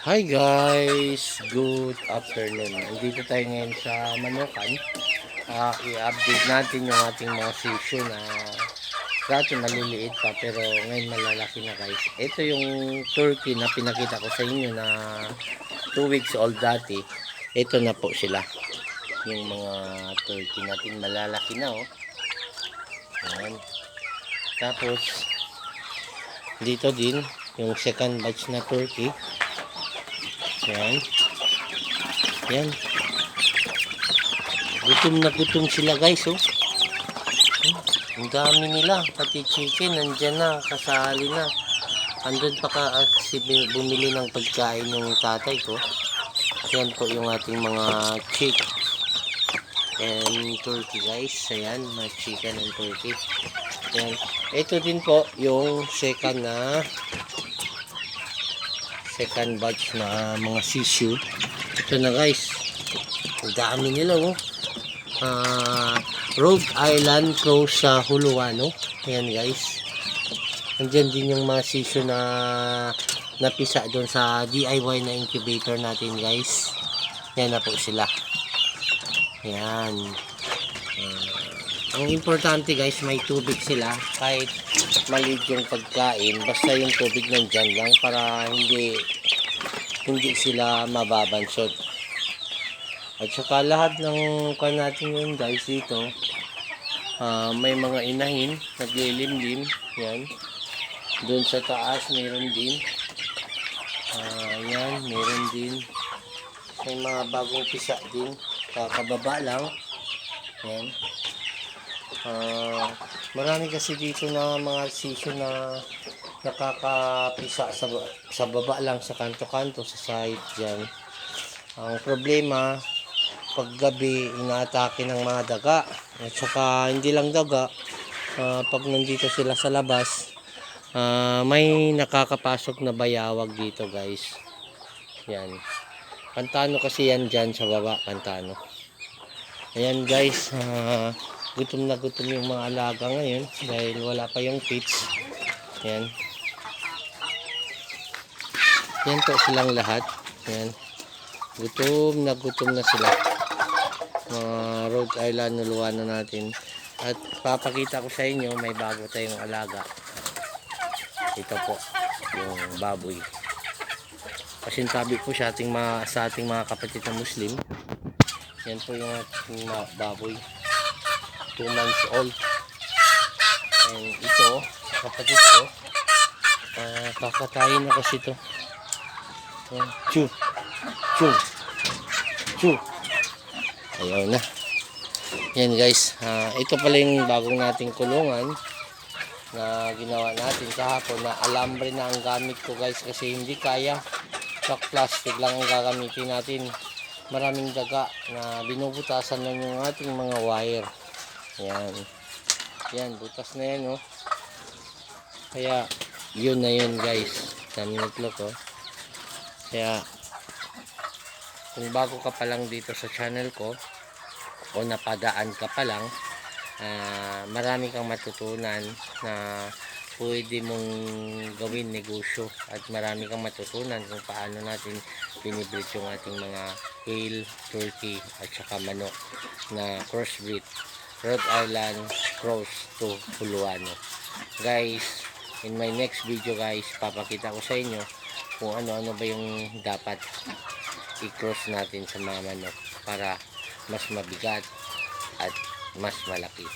Hi guys! Good afternoon. Nandito tayo ngayon sa Manukan. I-update natin yung ating mga session na dati maliliit pa pero ngayon malalaki na guys. Ito yung turkey na pinakita ko sa inyo na 2 weeks old dati. Ito na po sila. Yung mga turkey natin malalaki na oh. Ayan. Tapos dito din yung second batch na turkey. Yan. Yan. Gutom na gutom sila guys, oh. Ang dami nila. Pati chicken, nandyan na. Kasali na. Andun pa kasi bumili ng pagkain ng tatay ko. Yan po yung ating mga chick and turkey guys. Ayan, mga chicken and turkey. Yan. Ito din po yung second batch na mga sisyo. Ito na guys, ang dami nila oh. Rhode Island Cross sa Huluano. Ayan guys, andyan din yung mga sisyo na napisa doon sa DIY na incubator natin guys. Yan na po sila. Yan. Ang importante guys, may tubig sila kahit maliit yung pagkain, basta yung tubig nandyan lang para hindi sila mababansot. At saka lahat ng kan natin yun guys dito, may mga inahin naglilimlim. Yan, doon sa taas meron din. Yan, meron din. May mga bagong pisa din, kakababa lang. Yan. Marami kasi dito na mga session na nakakapisa sa baba lang, sa kanto-kanto, sa side dyan. Ang problema, pag gabi, inaatake ng mga daga. At saka hindi lang daga, pag nandito sila sa labas, may nakakapasok na bayawag dito guys. Yan. Pantano kasi yan dyan sa baba, pantano. Ayan guys, gutom na gutom yung mga alaga ngayon dahil wala pa yung feeds. Yan. Yan po silang lahat. Yan. Gutom na sila. Mga Rhode Island nuluan na natin. At papakita ko sa inyo, may bago tayong alaga. Ito po, yung baboy. Pasintabi po sa ating mga kapatid na Muslim. Yan po yung ating baboy. 2 months old. And ito, kapatid ko, kakatayin na kasi ito. Chew. Ayaw na. Yan guys, ito pala yung bagong nating kulungan na ginawa natin kahapon, na alambre na ang gamit ko guys kasi hindi kaya. Shock plastic lang ang gagamitin natin. Maraming daga na binubutasan lang yung ating mga wire. Yan, butas na yan oh. Kaya yun na yun guys, tamitlok oh. Kaya kung bago ka pa lang dito sa channel ko o napadaan ka pa lang, marami kang matutunan na pwede mong gawin negosyo, at marami kang matutunan kung paano natin binibreed yung ating mga quail, turkey at saka manok na crossbreed, Rhode Island Cross to Huluano. Guys, in my next video guys, papakita ko sa inyo kung ano-ano ba yung dapat i-cross natin sa mga manok para mas mabigat at mas malaki.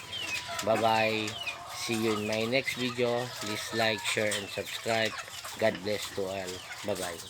Bye bye, see you in my next video. Please like, share and subscribe. God bless to all. Bye bye.